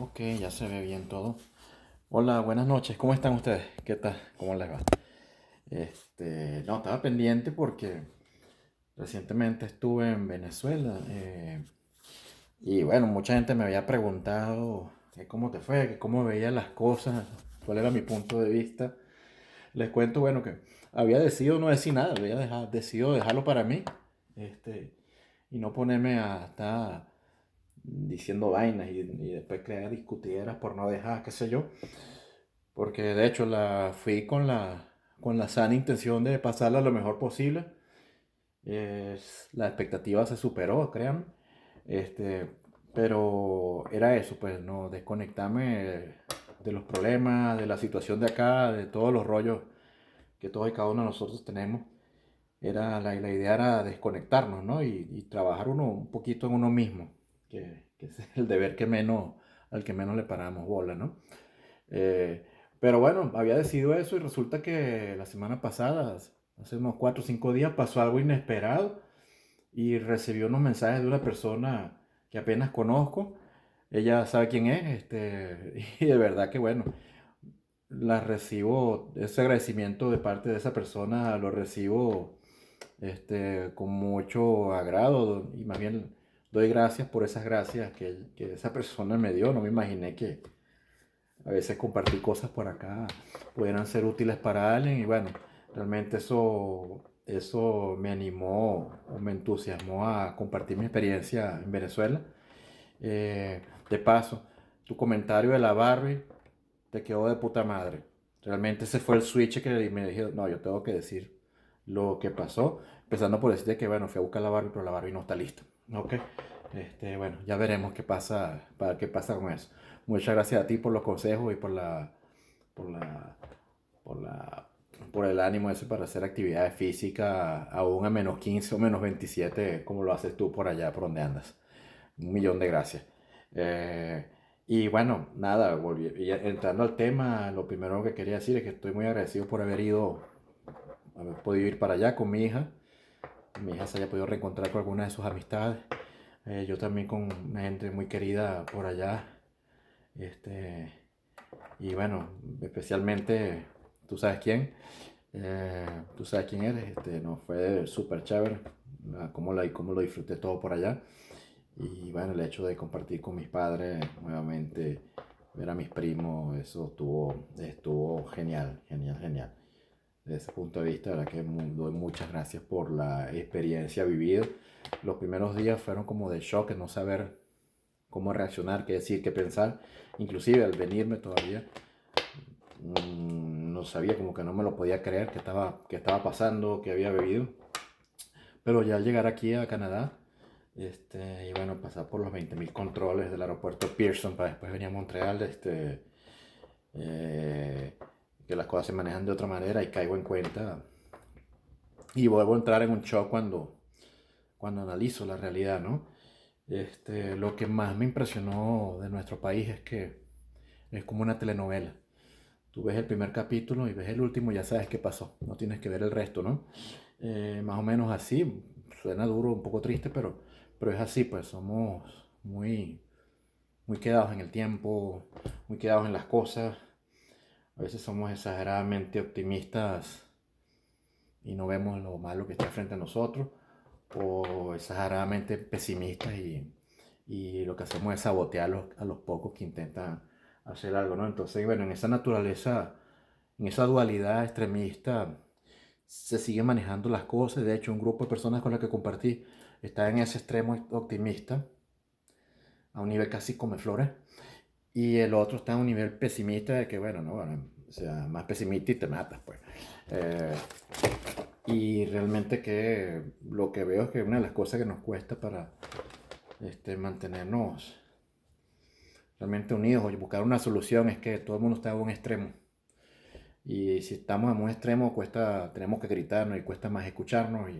Ok, ya se ve bien todo. Hola, buenas noches. ¿Cómo están ustedes? ¿Qué tal? ¿Cómo les va? No, estaba pendiente porque recientemente estuve en Venezuela y bueno, mucha gente me había preguntado que cómo te fue, que cómo veía las cosas, cuál era mi punto de vista. Les cuento, bueno, que había decidido no decir nada, decidido dejarlo para mí, este, y no ponerme a estar diciendo vainas y después crear discutieras por no dejar, qué sé yo. Porque de hecho la fui con la sana intención de pasarla lo mejor posible. La expectativa se superó, créanme. Este, pero era eso, pues, no desconectarme de los problemas, de la situación de acá, de todos los rollos que todos y cada uno de nosotros tenemos. La idea era desconectarnos, ¿no? Y trabajar uno un poquito en uno mismo, que es el deber al que menos le paramos bola, ¿no? Eh, pero bueno, había decidido eso y resulta que la semana pasada, hace unos 4 o 5 días, pasó algo inesperado y recibí unos mensajes de una persona que apenas conozco. Ella sabe quién es, y de verdad que bueno, ese agradecimiento de parte de esa persona lo recibo con mucho agrado y más bien doy gracias por esas gracias que esa persona me dio. No me imaginé que a veces compartir cosas por acá pudieran ser útiles para alguien y bueno, realmente eso me animó o me entusiasmó a compartir mi experiencia en Venezuela. De paso, tu comentario de la Barbie te quedó de puta madre. Realmente ese fue el switch que me dije, no, yo tengo que decir lo que pasó. Empezando por decirte que, bueno, fui a buscar la Barbie, pero la Barbie no está lista. Ok. Bueno, ya veremos qué pasa con eso. Muchas gracias a ti por los consejos y por la, por la, por el ánimo ese para hacer actividades físicas aún a -15 o -27 como lo haces tú por allá, por donde andas. Un millón de gracias. Eh, y bueno, nada, entrando al tema, lo primero que quería decir es que estoy muy agradecido por haber podido ir para allá con mi hija. Mi hija se haya podido reencontrar con algunas de sus amistades. Yo también con una gente muy querida por allá. Este, y bueno, especialmente, tú sabes quién. Tú sabes quién eres. No, fue súper chévere. Cómo lo disfruté todo por allá. Y bueno, el hecho de compartir con mis padres nuevamente, ver a mis primos, eso estuvo genial, genial, genial. Desde ese punto de vista, la verdad que doy muchas gracias por la experiencia vivida. Los primeros días fueron como de shock, de no saber cómo reaccionar, qué decir, qué pensar. Inclusive al venirme todavía, no sabía, como que no me lo podía creer que estaba pasando, que había bebido. Pero ya al llegar aquí a Canadá, y bueno, pasar por los 20.000 controles del aeropuerto Pearson para después venir a Montreal, eh, que las cosas se manejan de otra manera y caigo en cuenta y vuelvo a entrar en un shock cuando analizo la realidad, ¿no? Lo que más me impresionó de nuestro país es que es como una telenovela. Tú ves el primer capítulo y ves el último y ya sabes qué pasó. No tienes que ver el resto, ¿no? Más o menos así. Suena duro, un poco triste, pero es así, pues somos muy quedados en el tiempo, muy quedados en las cosas. A veces somos exageradamente optimistas y no vemos lo malo que está frente a nosotros, o exageradamente pesimistas y lo que hacemos es sabotear a los pocos que intentan hacer algo, ¿no? Entonces, bueno, en esa naturaleza, en esa dualidad extremista, se siguen manejando las cosas. De hecho, un grupo de personas con las que compartí está en ese extremo optimista, a un nivel casi come flores, y el otro está a un nivel pesimista de que, bueno, no, bueno, o sea, más pesimista y te matas, pues. Eh, y realmente que lo que veo es que una de las cosas que nos cuesta para mantenernos realmente unidos o buscar una solución es que todo el mundo está a un extremo. Y si estamos en un extremo, tenemos que gritarnos y cuesta más escucharnos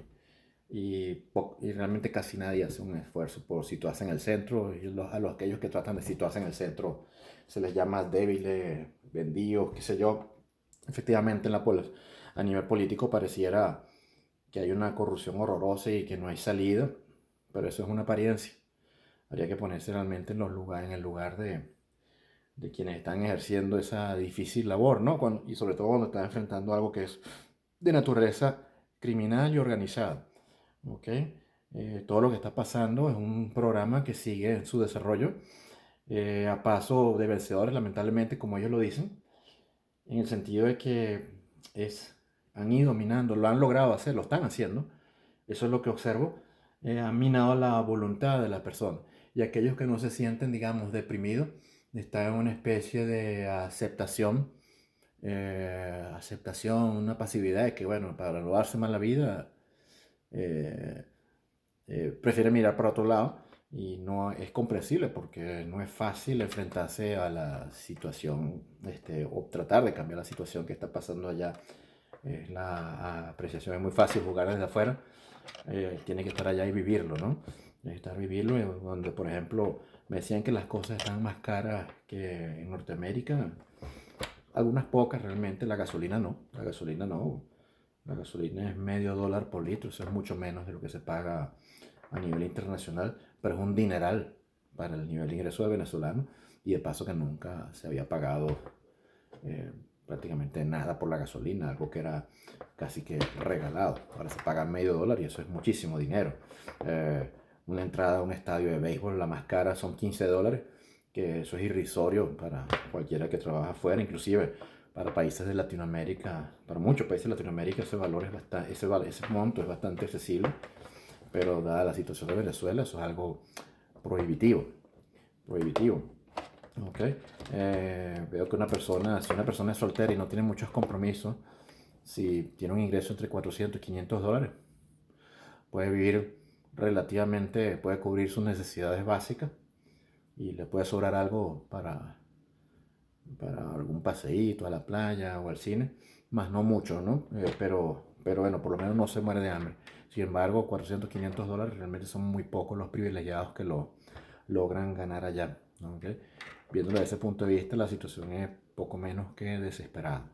y realmente casi nadie hace un esfuerzo por situarse en el centro. Y aquellos que tratan de situarse en el centro se les llama débiles, vendidos, qué sé yo. Efectivamente, a nivel político pareciera que hay una corrupción horrorosa y que no hay salida, pero eso es una apariencia. Habría que ponerse realmente en en el lugar de quienes están ejerciendo esa difícil labor, ¿no? Y sobre todo cuando están enfrentando algo que es de naturaleza criminal y organizada, ¿ok? Todo lo que está pasando es un programa que sigue en su desarrollo a paso de vencedores, lamentablemente, como ellos lo dicen, en el sentido de que es, han ido minando, lo han logrado hacer, lo están haciendo, eso es lo que observo, han minado la voluntad de la persona. Y aquellos que no se sienten, digamos, deprimidos, están en una especie de aceptación, una pasividad de que, bueno, para robarse más la vida, eh, prefiere mirar para otro lado y no es comprensible porque no es fácil enfrentarse a la situación o tratar de cambiar la situación que está pasando allá. La apreciación es muy fácil jugar desde afuera, tiene que estar allá y vivirlo, ¿no? Estar vivirlo, donde por ejemplo me decían que las cosas están más caras que en Norteamérica, algunas pocas realmente, la gasolina es medio dólar por litro, eso es mucho menos de lo que se paga a nivel internacional, pero es un dineral para el nivel de ingreso del venezolano y de paso que nunca se había pagado eh, prácticamente nada por la gasolina, algo que era casi que regalado. Ahora se paga medio dólar y eso es muchísimo dinero. Una entrada a un estadio de béisbol, la más cara son $15, que eso es irrisorio para cualquiera que trabaja afuera, inclusive para países de Latinoamérica, para muchos países de Latinoamérica ese valor es bastante, ese monto es bastante accesible, pero dada la situación de Venezuela eso es algo prohibitivo, prohibitivo. Ok. Veo que si una persona es soltera y no tiene muchos compromisos, si tiene un ingreso entre 400 y $500, puede vivir relativamente, puede cubrir sus necesidades básicas y le puede sobrar algo para algún paseíto a la playa o al cine, más no mucho, ¿no? Pero bueno, por lo menos no se muere de hambre. Sin embargo, 400, $500 realmente son muy pocos los privilegiados que lo logran ganar allá, ¿no? ¿Okay? Viéndolo desde ese punto de vista, la situación es poco menos que desesperada.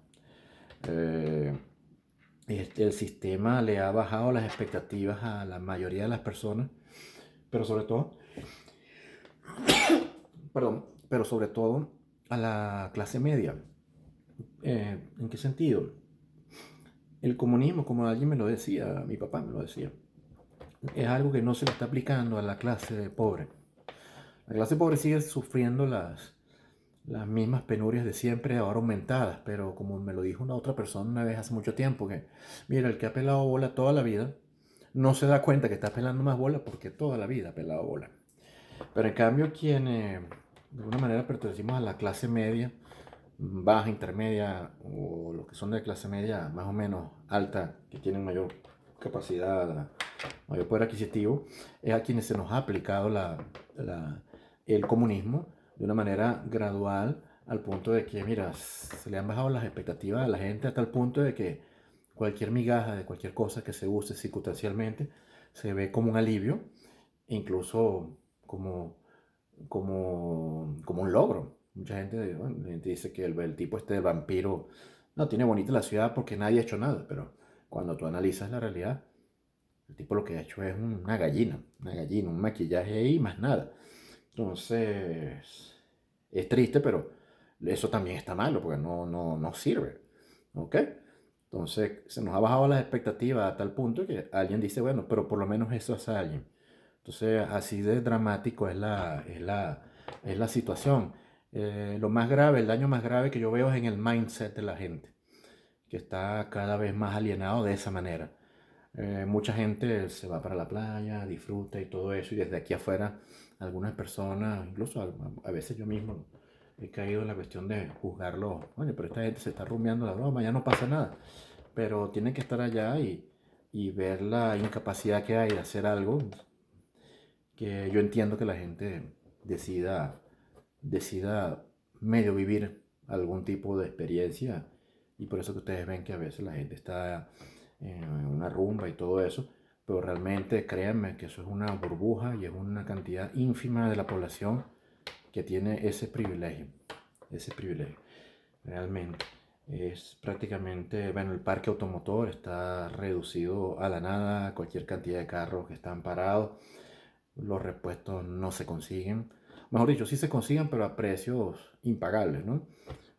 Eh, el sistema le ha bajado las expectativas a la mayoría de las personas, pero sobre todo, perdón, pero sobre todo a la clase media. ¿En qué sentido? El comunismo, como alguien me lo decía, mi papá me lo decía, es algo que no se le está aplicando a la clase pobre. La clase pobre sigue sufriendo las mismas penurias de siempre, ahora aumentadas, pero como me lo dijo una otra persona una vez hace mucho tiempo, que mira, el que ha pelado bola toda la vida, no se da cuenta que está pelando más bola porque toda la vida ha pelado bola. Pero en cambio, quienes de alguna manera pertenecimos a la clase media, baja, intermedia, o los que son de clase media más o menos alta, que tienen mayor capacidad, mayor poder adquisitivo, es a quienes se nos ha aplicado el comunismo de una manera gradual, al punto de que, mira, se le han bajado las expectativas a la gente hasta el punto de que cualquier migaja de cualquier cosa que se use circunstancialmente se ve como un alivio, incluso como, como un logro. Mucha gente, bueno, la gente dice que el tipo este del vampiro no tiene bonita la ciudad porque nadie ha hecho nada, pero cuando tú analizas la realidad, el tipo lo que ha hecho es una gallina, un maquillaje ahí, más nada. Entonces, es triste, pero eso también está malo porque no sirve. ¿Ok? Entonces, se nos ha bajado las expectativas a tal punto que alguien dice, bueno, pero por lo menos eso hace alguien. Entonces, así de dramático es la situación. Lo más grave, el daño más grave que yo veo es en el mindset de la gente, que está cada vez más alienado de esa manera. Mucha gente se va para la playa, disfruta y todo eso, y desde aquí afuera algunas personas, incluso a veces yo mismo he caído en la cuestión de juzgarlo. Oye, pero esta gente se está rumiando la broma, ya no pasa nada. Pero tienen que estar allá y ver la incapacidad que hay de hacer algo que yo entiendo que la gente decida medio vivir algún tipo de experiencia y por eso que ustedes ven que a veces la gente está en una rumba y todo eso, pero realmente créanme que eso es una burbuja y es una cantidad ínfima de la población que tiene ese privilegio, realmente. Es prácticamente, bueno, el parque automotor está reducido a la nada, cualquier cantidad de carros que están parados. los repuestos no se consiguen. Mejor dicho, sí se consiguen, pero a precios impagables, ¿no?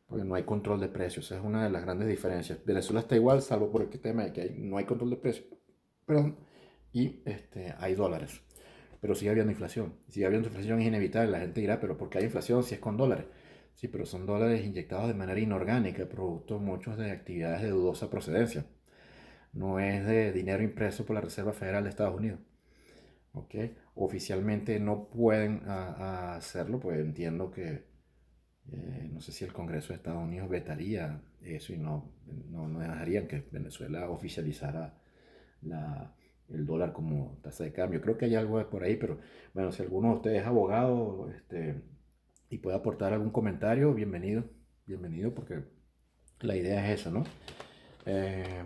Porque no hay control de precios. Esa es una de las grandes diferencias. Venezuela está igual, salvo por el tema de que no hay control de precios. Perdón. Y hay dólares. Pero sigue habiendo inflación. Sigue habiendo inflación, es inevitable. La gente dirá, pero ¿por qué hay inflación si es con dólares? Sí, pero son dólares inyectados de manera inorgánica, producto muchos de actividades de dudosa procedencia. No es de dinero impreso por la Reserva Federal de Estados Unidos. ¿Ok? Oficialmente no pueden a hacerlo, pues entiendo que no sé si el Congreso de Estados Unidos vetaría eso y no dejarían que Venezuela oficializara la, el dólar como tasa de cambio. Creo que hay algo por ahí, pero bueno, si alguno de ustedes es abogado y puede aportar algún comentario, bienvenido, bienvenido, porque la idea es esa, ¿no? Eh,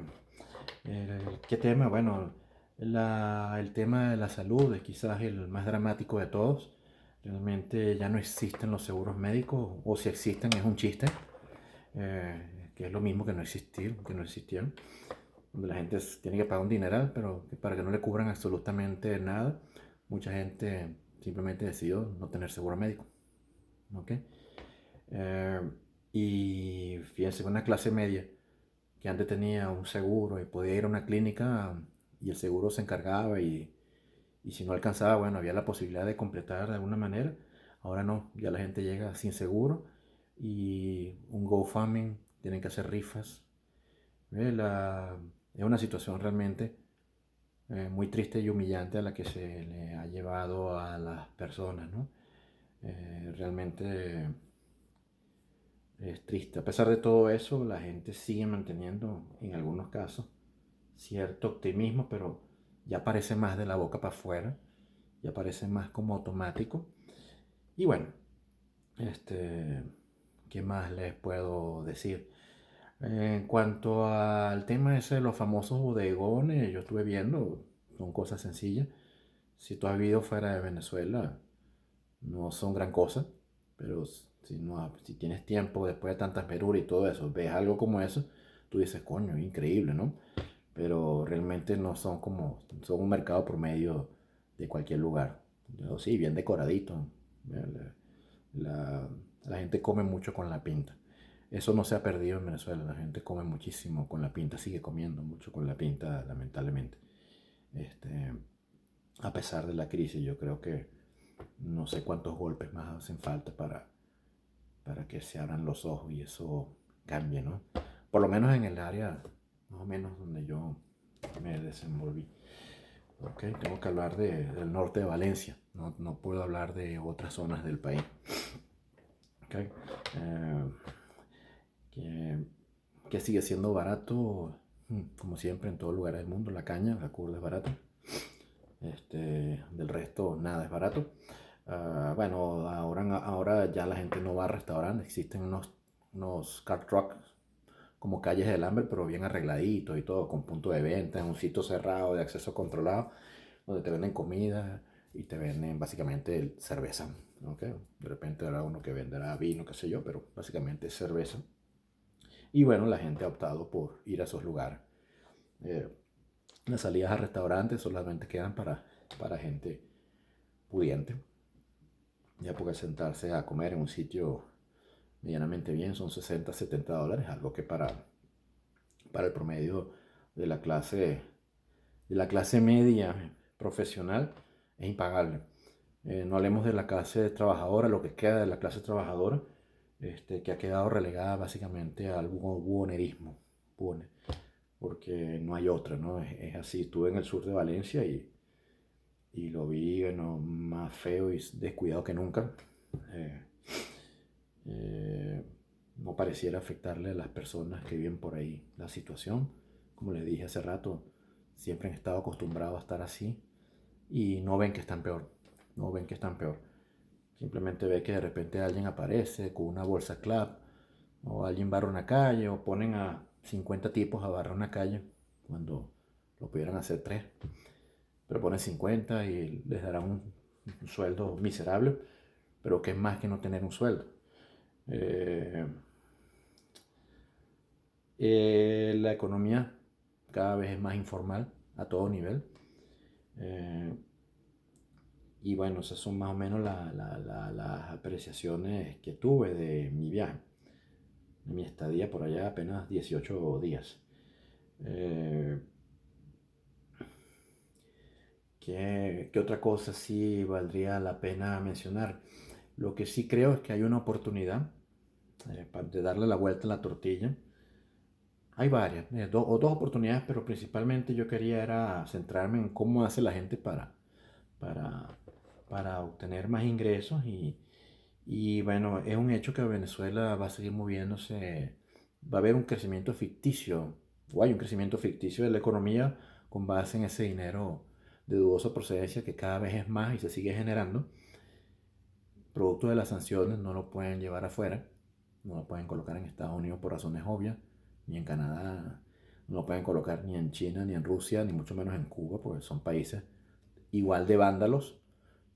¿Qué tema? Bueno, el tema de la salud es quizás el más dramático de todos. Realmente ya no existen los seguros médicos, o si existen es un chiste, que es lo mismo que no existir, que no existían, donde la gente tiene que pagar un dineral, pero para que no le cubran absolutamente nada, mucha gente simplemente decidió no tener seguro médico. ¿Ok? Eh, y fíjense, una clase media que antes tenía un seguro y podía ir a una clínica y el seguro se encargaba y si no alcanzaba, bueno, había la posibilidad de completar de alguna manera. Ahora no, ya la gente llega sin seguro y un GoFundMe, tienen que hacer rifas. Es una situación realmente muy triste y humillante a la que se le ha llevado a las personas, ¿no? Realmente es triste. A pesar de todo eso, la gente sigue manteniendo, en algunos casos, cierto optimismo, pero ya parece más de la boca para afuera, ya parece más como automático. Y bueno, este, ¿qué más les puedo decir? En cuanto al tema ese de los famosos bodegones, yo estuve viendo, son cosas sencillas. Si tú has vivido fuera de Venezuela, no son gran cosa, pero si, no, si tienes tiempo después de tantas peruras y todo eso, ves algo como eso, tú dices, coño, increíble, ¿no? Pero realmente no son como, son un mercado promedio de cualquier lugar. Yo, sí, bien decoradito. La, la gente come mucho con la pinta. Eso no se ha perdido en Venezuela. La gente come muchísimo con la pinta, sigue comiendo mucho con la pinta, lamentablemente. Este, a pesar de la crisis, yo creo que no sé cuántos golpes más hacen falta para que se abran los ojos y eso cambie, ¿no? Por lo menos en el área más o menos donde yo me desenvolví. Ok, tengo que hablar del norte de Valencia, no puedo hablar de otras zonas del país. Okay. Que, que sigue siendo barato, como siempre en todo lugar del mundo, la caña, la curda es barata. Del resto nada es barato. Bueno, ahora ya la gente no va a restaurantes, existen unos car trucks como calles de alambre, pero bien arregladitos y todo, con punto de venta, en un sitio cerrado de acceso controlado, donde te venden comida y te venden básicamente cerveza. ¿Okay? De repente habrá uno que venderá vino, qué sé yo, pero básicamente es cerveza. Y bueno, la gente ha optado por ir a esos lugares. Eh, las salidas a restaurantes solamente quedan para gente pudiente. Ya porque sentarse a comer en un sitio medianamente bien son 60, $70, algo que para el promedio de la clase media profesional es impagable. No hablemos de la clase trabajadora, lo que queda de la clase trabajadora, que ha quedado relegada básicamente al buhonerismo, porque no hay otra, ¿no? Es así. Estuve en el sur de Valencia y lo vi, bueno, más feo y descuidado que nunca. Eh, eh, no pareciera afectarle a las personas que viven por ahí la situación. Como les dije hace rato, siempre han estado acostumbrados a estar así y no ven que están peor. No ven que están peor. Simplemente ve que de repente alguien aparece con una bolsa clap o alguien barra una calle o ponen a 50 tipos a barrar una calle cuando lo pudieran hacer tres. Pero ponen 50 y les darán un sueldo miserable, pero que es más que no tener un sueldo. Eh, la economía cada vez es más informal a todo nivel. Eh, Y bueno, esas son más o menos las apreciaciones que tuve de mi viaje, de mi estadía por allá apenas 18 días. Eh, ¿Qué otra cosa sí valdría la pena mencionar? Lo que sí creo es que hay una oportunidad de darle la vuelta a la tortilla. Hay varias, dos oportunidades, pero principalmente yo quería era centrarme en cómo hace la gente para, para obtener más ingresos y bueno, es un hecho que Venezuela va a seguir moviéndose, va a haber un crecimiento ficticio, o hay un crecimiento ficticio de la economía con base en ese dinero de dudosa procedencia que cada vez es más y se sigue generando. Producto de las sanciones no lo pueden llevar afuera, no lo pueden colocar en Estados Unidos por razones obvias, ni en Canadá, no lo pueden colocar ni en China, ni en Rusia, ni mucho menos en Cuba, porque son países igual de vándalos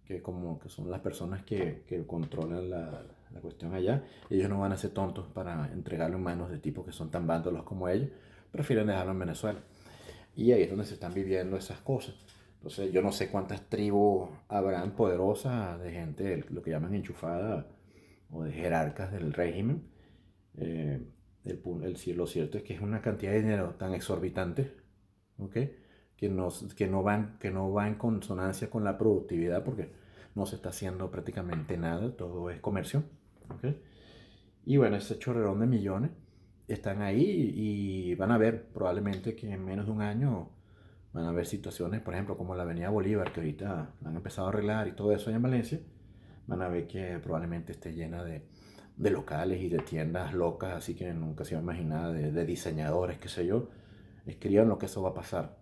que son las personas que controlan la cuestión allá. Ellos no van a ser tontos para entregarlo en manos de tipos que son tan vándalos como ellos, prefieren dejarlo en Venezuela. Y ahí es donde se están viviendo esas cosas. Entonces yo no sé cuántas tribus habrán poderosas de gente, lo que llaman enchufada o de jerarcas del régimen. Eh, lo cierto es que es una cantidad de dinero tan exorbitante, ¿ok? Que no va en consonancia con la productividad porque no se está haciendo prácticamente nada, todo es comercio, ¿ok? Y bueno, ese chorrerón de millones están ahí y van a ver probablemente que en menos de un año van a haber situaciones, por ejemplo, como la Avenida Bolívar, que ahorita la han empezado a arreglar y todo eso allá en Valencia, van a ver que probablemente esté llena de locales y de tiendas locas, así que nunca se iba a imaginar, de diseñadores, qué sé yo. Escriban lo que eso va a pasar.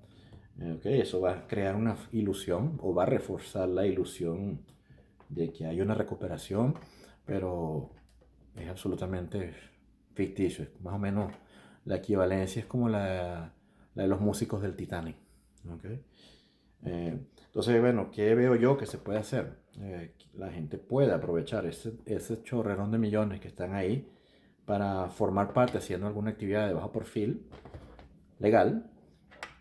Okay, eso va a crear una ilusión o va a reforzar la ilusión de que hay una recuperación, pero es absolutamente ficticio. Más o menos la equivalencia es como la de los músicos del Titanic. Okay. Entonces, bueno, ¿qué veo yo que se puede hacer? La gente puede aprovechar ese chorrerón de millones que están ahí para formar parte haciendo alguna actividad de bajo perfil legal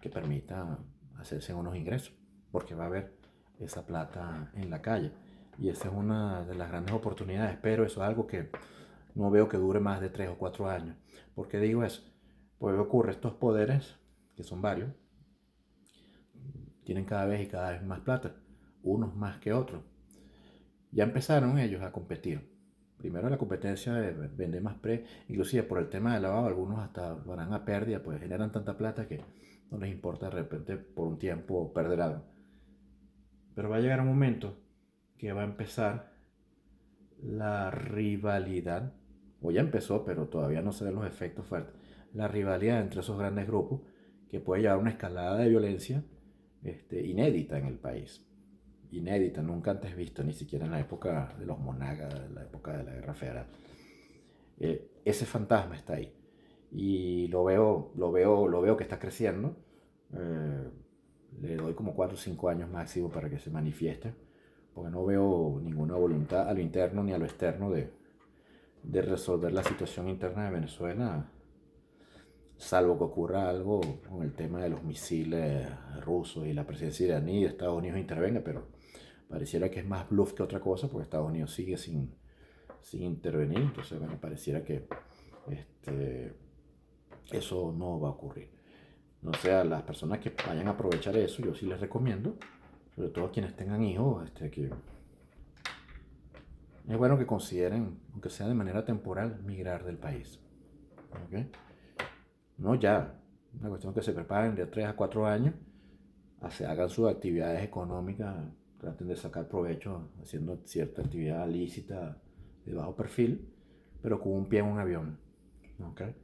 que permita hacerse unos ingresos, porque va a haber esa plata en la calle. Y esa es una de las grandes oportunidades, pero eso es algo que no veo que dure más de 3 o 4 años. ¿Por qué digo eso? Pues ocurre, estos poderes, que son varios, tienen cada vez más plata, unos más que otros. Ya empezaron ellos a competir. Primero la competencia de vender más inclusive por el tema del lavado, algunos hasta lo harán a pérdida, pues generan tanta plata que no les importa de repente por un tiempo perder algo. Pero va a llegar un momento que va a empezar la rivalidad, o ya empezó, pero todavía no se ven los efectos fuertes, la rivalidad entre esos grandes grupos que puede llevar a una escalada de violencia inédita en el país. Inédita, nunca antes vista, ni siquiera en la época de los monagas, en la época de la Guerra Federal. Ese fantasma está ahí y lo veo que está creciendo. Eh, Le doy como 4 o 5 años máximo para que se manifieste, porque no veo ninguna voluntad a lo interno ni a lo externo de resolver la situación interna de Venezuela, salvo que ocurra algo con el tema de los misiles rusos y la presencia iraní y de Estados Unidos intervenga, pero pareciera que es más bluff que otra cosa, porque Estados Unidos sigue sin intervenir, entonces bueno, pareciera que este, eso no va a ocurrir. No sea, las personas que vayan a aprovechar eso, yo sí les recomiendo, sobre todo quienes tengan hijos, que es bueno que consideren, aunque sea de manera temporal, migrar del país. ¿Okay? No ya, una cuestión que se preparen de 3 a 4 años, hagan sus actividades económicas, traten de sacar provecho haciendo cierta actividad lícita de bajo perfil, pero con un pie en un avión. ¿Okay?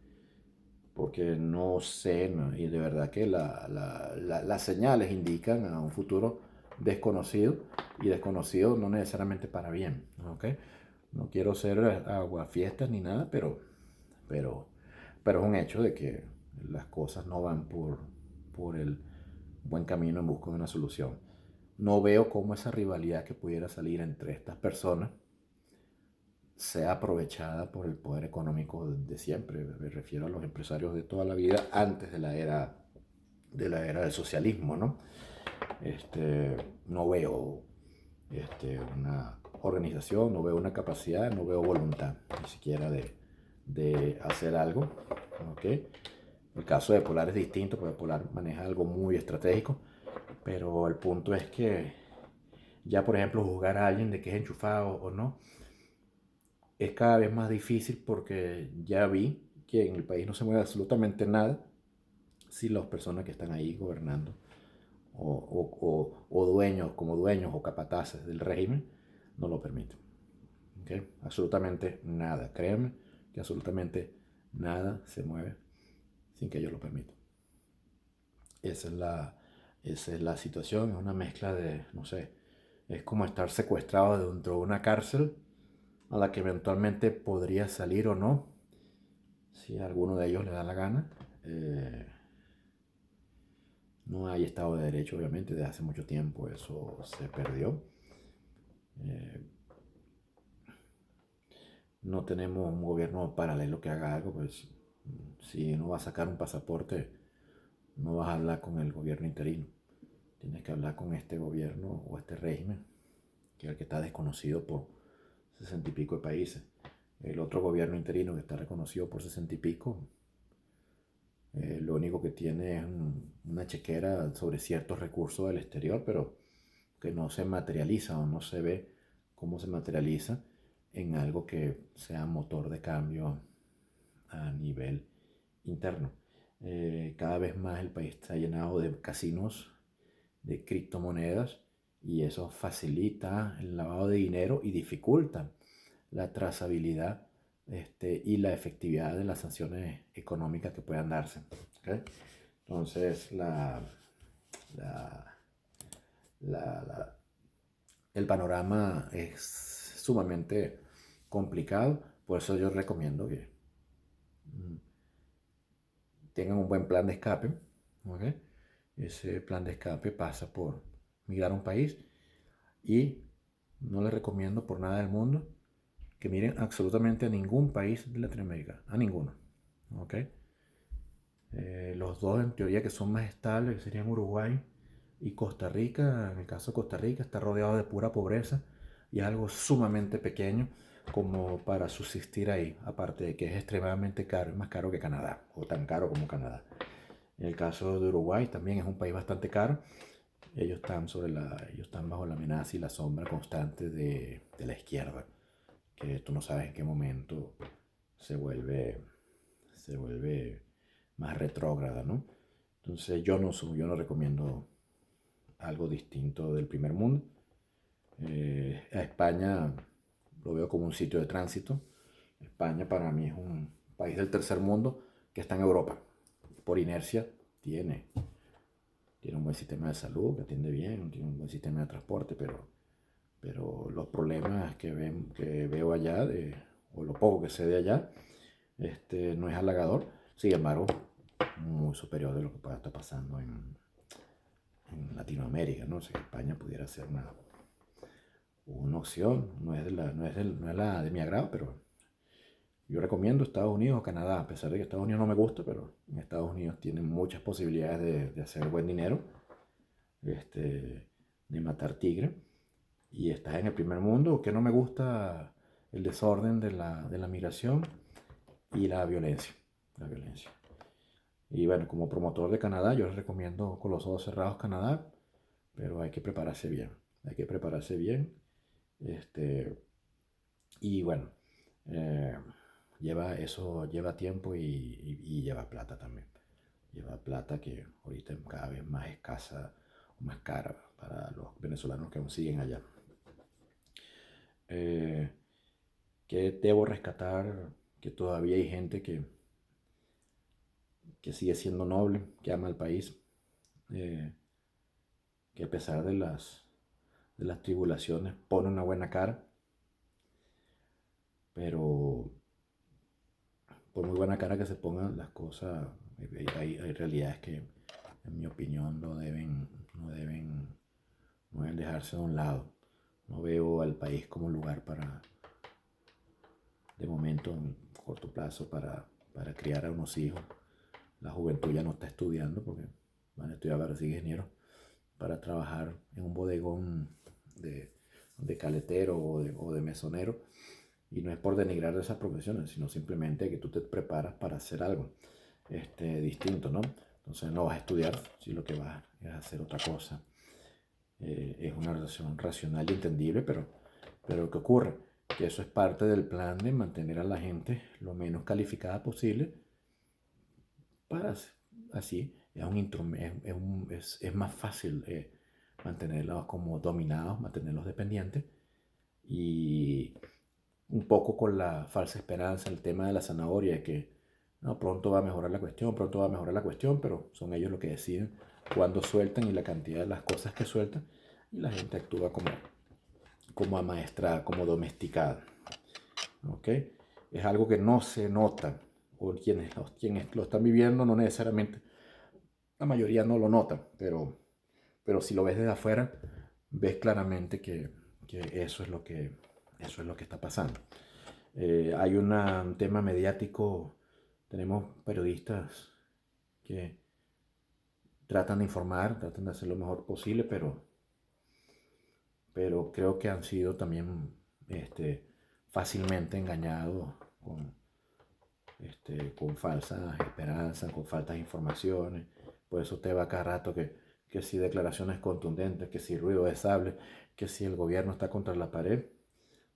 Porque no sé, ¿no? Y de verdad que las señales indican a un futuro desconocido y desconocido no necesariamente para bien. ¿Okay? No quiero ser aguafiestas ni nada, pero, pero es un hecho de que las cosas no van por el buen camino en busca de una solución. No veo cómo esa rivalidad que pudiera salir entre estas personas sea aprovechada por el poder económico de siempre. Me refiero a los empresarios de toda la vida antes de la era del socialismo, ¿no? No veo. una organización, no veo una capacidad, no veo voluntad ni siquiera de hacer algo. ¿Ok? El caso de Polar es distinto, porque Polar maneja algo muy estratégico, pero el punto es que ya, por ejemplo, juzgar a alguien de que es enchufado o no, es cada vez más difícil porque ya vi que en el país no se mueve absolutamente nada si las personas que están ahí gobernando o dueños, como dueños o capataces del régimen, no lo permiten. ¿Okay? Absolutamente nada. Créanme que absolutamente nada se mueve sin que ellos lo permitan. Esa es esa es la situación, es una mezcla de, no sé, es como estar secuestrado dentro de una cárcel a la que eventualmente podría salir o no, si a alguno de ellos le da la gana. Eh, no hay Estado de Derecho, obviamente, desde hace mucho tiempo eso se perdió. Eh, no tenemos un gobierno paralelo que haga algo, pues si no vas a sacar un pasaporte, no vas a hablar con el gobierno interino. Tienes que hablar con este gobierno o este régimen, que es el que está desconocido por 60 y pico de países. El otro gobierno interino que está reconocido por 60 y pico, lo único que tiene es una chequera sobre ciertos recursos del exterior, pero que no se materializa o no se ve cómo se materializa en algo que sea motor de cambio a nivel interno. Cada vez más el país está llenado de casinos, de criptomonedas, y eso facilita el lavado de dinero y dificulta la trazabilidad y la efectividad de las sanciones económicas que puedan darse. ¿Okay? Entonces, la, la, el panorama es sumamente complicado, por eso yo recomiendo que mm, tengan un buen plan de escape. ¿Okay? Ese plan de escape pasa por migrar a un país y no les recomiendo por nada del mundo que miren absolutamente a ningún país de Latinoamérica, a ninguno. ¿Ok? Los dos en teoría que son más estables serían Uruguay y Costa Rica. En el caso de Costa Rica está rodeado de pura pobreza y es algo sumamente pequeño como para subsistir ahí, aparte de que es extremadamente caro, es más caro que Canadá, o tan caro como Canadá. En el caso de Uruguay también es un país bastante caro. Ellos están bajo la amenaza y la sombra constante de la izquierda, que tú no sabes en qué momento se vuelve, se vuelve más retrógrada, ¿no? Entonces yo no recomiendo algo distinto del primer mundo. A España lo veo como un sitio de tránsito. España para mí es un país del tercer mundo que está en Europa. Por inercia tiene, tiene un buen sistema de salud, que atiende bien, tiene un buen sistema de transporte, pero los problemas que veo allá, o lo poco que sé de allá, no es halagador. Sin embargo, muy superior de lo que pueda estar pasando en Latinoamérica, ¿no? O sea, que España pudiera ser una opción, no es la de mi agrado, pero yo recomiendo Estados Unidos o Canadá, a pesar de que Estados Unidos no me gusta, pero en Estados Unidos tienen muchas posibilidades de hacer buen dinero, de matar tigre, y estás en el primer mundo, que no me gusta el desorden de la migración y la violencia. Y bueno, como promotor de Canadá, yo les recomiendo con los ojos cerrados Canadá, pero hay que prepararse bien. Hay que prepararse bien. Este, y bueno, eh, eso lleva tiempo y lleva plata también. Lleva plata que ahorita es cada vez más escasa o más cara para los venezolanos que aún siguen allá. Eh, que debo rescatar que todavía hay gente que sigue siendo noble, que ama al país, eh, que a pesar de las tribulaciones pone una buena cara, pero por muy buena cara que se pongan las cosas, hay realidades que en mi opinión no deben dejarse de un lado. No veo al país como un lugar para, de momento, en corto plazo, para criar a unos hijos. La juventud ya no está estudiando porque van a estudiar para ser ingenieros, para trabajar en un bodegón de de caletero o de mesonero. Y no es por denigrar esas profesiones, sino simplemente que tú te preparas para hacer algo distinto, ¿no? Entonces no vas a estudiar si lo que vas es hacer otra cosa. Es una relación racional y entendible, pero ¿qué ocurre? Que eso es parte del plan de mantener a la gente lo menos calificada posible para así es más fácil mantenerlos como dominados, mantenerlos dependientes y un poco con la falsa esperanza, el tema de la zanahoria, de que no, pronto va a mejorar la cuestión, pronto va a mejorar la cuestión, pero son ellos los que deciden cuándo sueltan y la cantidad de las cosas que sueltan y la gente actúa como amaestrada, como domesticada. ¿Ok? Es algo que no se nota, o quienes lo están viviendo no necesariamente, la mayoría no lo nota, pero si lo ves desde afuera, ves claramente que eso es lo que está pasando. Hay un tema mediático, tenemos periodistas que tratan de informar, tratan de hacer lo mejor posible, pero creo que han sido también fácilmente engañados con falsas esperanzas, con faltas informaciones. Por eso te va cada rato que si declaraciones contundentes, que si ruido de sable, que si el gobierno está contra la pared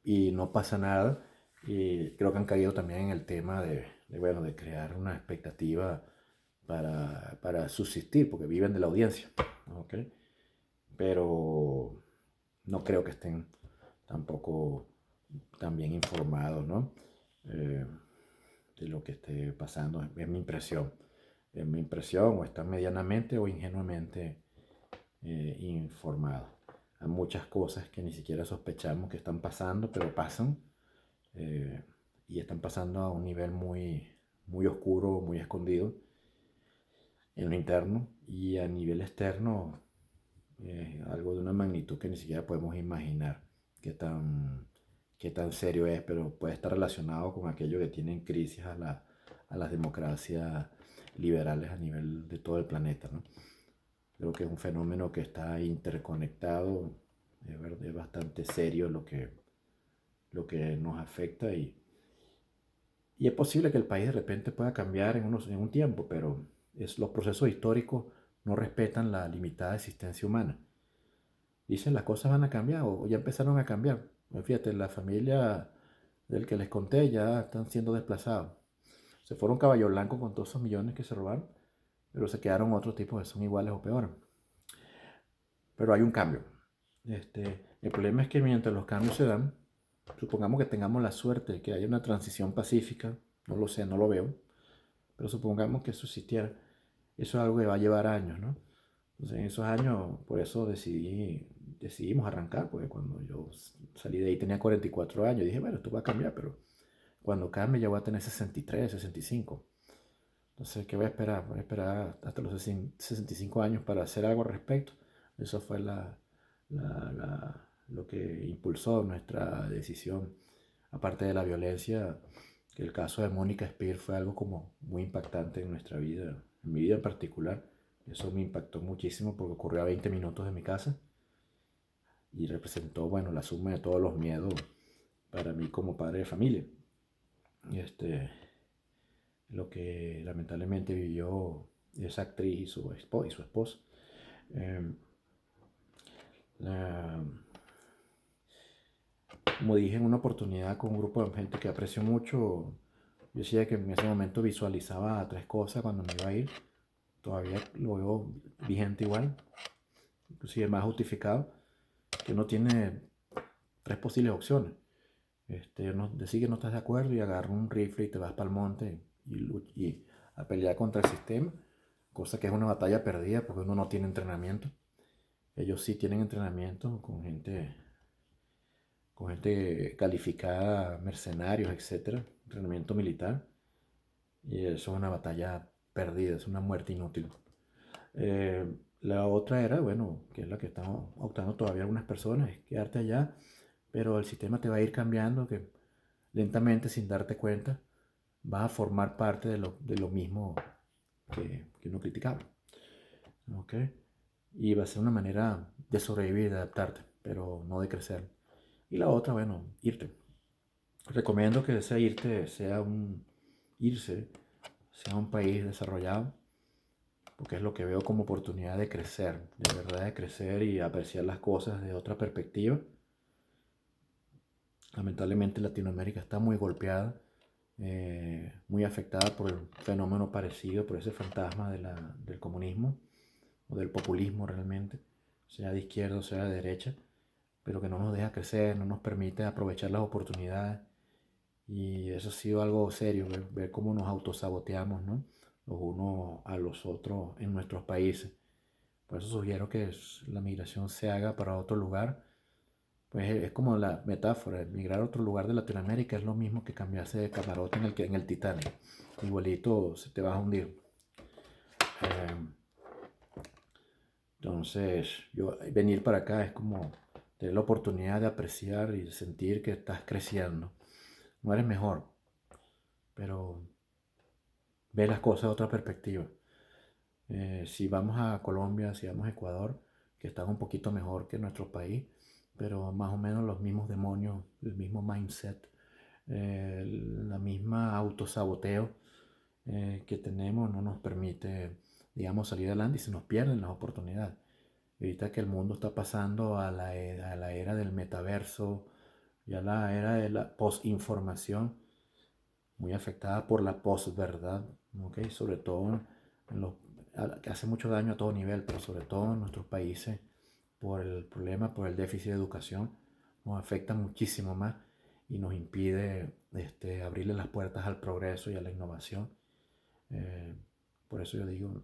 y no pasa nada. Y creo que han caído también en el tema bueno, de crear una expectativa para subsistir, porque viven de la audiencia. ¿Okay? Pero no creo que estén tampoco tan bien informados, ¿no? De lo que esté pasando, es mi impresión. Es mi impresión, o están medianamente o ingenuamente informados. Hay muchas cosas que ni siquiera sospechamos que están pasando, pero pasan eh, y están pasando a un nivel muy oscuro, muy escondido en lo interno y a nivel externo, algo de una magnitud que ni siquiera podemos imaginar qué tan, qué tan serio es, pero puede estar relacionado con aquello que tienen crisis a las democracias liberales a nivel de todo el planeta, ¿no? Creo que es un fenómeno que está interconectado, es bastante serio lo que nos afecta y es posible que el país de repente pueda cambiar en un tiempo, pero los procesos históricos no respetan la limitada existencia humana. Dicen las cosas van a cambiar o ya empezaron a cambiar. Pues fíjate, la familia del que les conté ya están siendo desplazados. Se fueron Caballo Blanco con todos esos millones que se robaron, pero se quedaron otros tipos que son iguales o peores. Pero hay un cambio. El problema es que mientras los cambios se dan, supongamos que tengamos la suerte de que haya una transición pacífica, no lo sé, no lo veo, pero supongamos que eso existiera, eso es algo que va a llevar años, ¿no? Entonces en esos años, por eso decidimos arrancar, porque cuando yo salí de ahí tenía 44 años, y dije, bueno, esto va a cambiar, pero cuando cambie ya voy a tener 63, 65. Entonces, ¿qué voy a esperar? Voy a esperar hasta los 65 años para hacer algo al respecto. Eso fue lo que impulsó nuestra decisión. Aparte de la violencia, que el caso de Mónica Spear fue algo como muy impactante en nuestra vida, en mi vida en particular. Eso me impactó muchísimo porque ocurrió a 20 minutos de mi casa y representó, bueno, la suma de todos los miedos para mí como padre de familia. Y lo que lamentablemente vivió esa actriz y su esposa. Eh, la- Como dije en una oportunidad con un grupo de gente que aprecio mucho, yo decía que en ese momento visualizaba tres cosas cuando me iba a ir. Todavía lo veo vigente igual, inclusive más justificado, que uno tiene tres posibles opciones. Decir que no estás de acuerdo y agarrar un rifle y te vas para el monte y a pelear contra el sistema, cosa que es una batalla perdida porque uno no tiene entrenamiento. Ellos sí tienen entrenamiento con gente calificada, mercenarios, etcétera, entrenamiento militar, y eso es una batalla perdida, es una muerte inútil. Eh, la otra era, bueno, que es la que están optando todavía algunas personas, es quedarte allá, pero el sistema te va a ir cambiando, que lentamente, sin darte cuenta, vas a formar parte de lo mismo que uno criticaba. ¿Ok? Y va a ser una manera de sobrevivir, de adaptarte, pero no de crecer. Y la otra, bueno, irte. Recomiendo que ese irse sea un país desarrollado, porque es lo que veo como oportunidad de crecer, de verdad de crecer y apreciar las cosas de otra perspectiva. Lamentablemente Latinoamérica está muy golpeada, muy afectada por el fenómeno parecido, por ese fantasma del comunismo o del populismo realmente, sea de izquierda o sea de derecha, pero que no nos deja crecer, no nos permite aprovechar las oportunidades. Y eso ha sido algo serio, ver cómo nos autosaboteamos, ¿no? Los unos a los otros en nuestros países. Por eso sugiero que la migración se haga para otro lugar. Pues es como la metáfora, migrar a otro lugar de Latinoamérica es lo mismo que cambiarse de camarote en el Titanic. Igualito se te vas a hundir. Eh, venir para acá es como tener la oportunidad de apreciar y sentir que estás creciendo. No eres mejor, pero ve las cosas de otra perspectiva. Si vamos a Colombia, si vamos a Ecuador, que están un poquito mejor que nuestro país, pero más o menos los mismos demonios, el mismo mindset, la misma autosaboteo que tenemos no nos permite, digamos, salir adelante y se nos pierden las oportunidades. Ahorita que el mundo está pasando a la era del metaverso, ya la era de la posinformación, muy afectada por la posverdad, ¿okay? Sobre todo que hace mucho daño a todo nivel, pero sobre todo en nuestros países por el problema, por el déficit de educación, nos afecta muchísimo más y nos impide abrirle las puertas al progreso y a la innovación. Eh, por eso yo digo,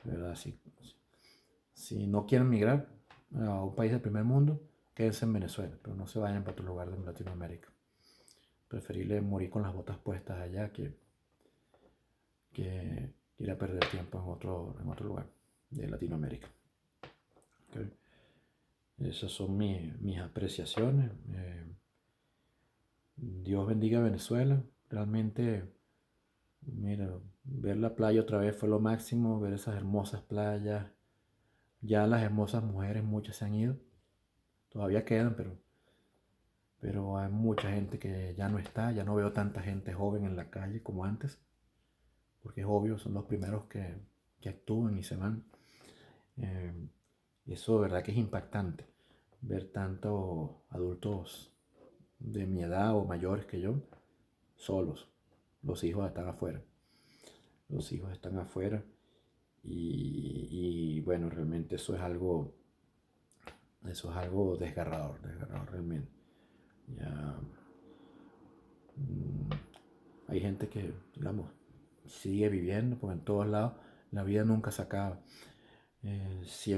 ¿verdad? Si no quieren migrar a un país del primer mundo, quédense en Venezuela, pero no se vayan para otro lugar de Latinoamérica. Preferible morir con las botas puestas allá que ir a perder tiempo en otro lugar de Latinoamérica. ¿Okay? Esas son mis apreciaciones. Dios bendiga a Venezuela. Realmente, mira, ver la playa otra vez fue lo máximo, ver esas hermosas playas. Ya las hermosas mujeres, muchas se han ido. Todavía quedan, pero hay mucha gente que ya no está. Ya no veo tanta gente joven en la calle como antes, porque es obvio, son los primeros que actúan y se van. Eh, y eso de verdad que es impactante, ver tantos adultos de mi edad o mayores que yo, solos. Los hijos están afuera. Los hijos están afuera. Y bueno, realmente eso es algo desgarrador, desgarrador realmente. Ya, mm, hay gente que, digamos, sigue viviendo, porque en todos lados la vida nunca se acaba. Siempre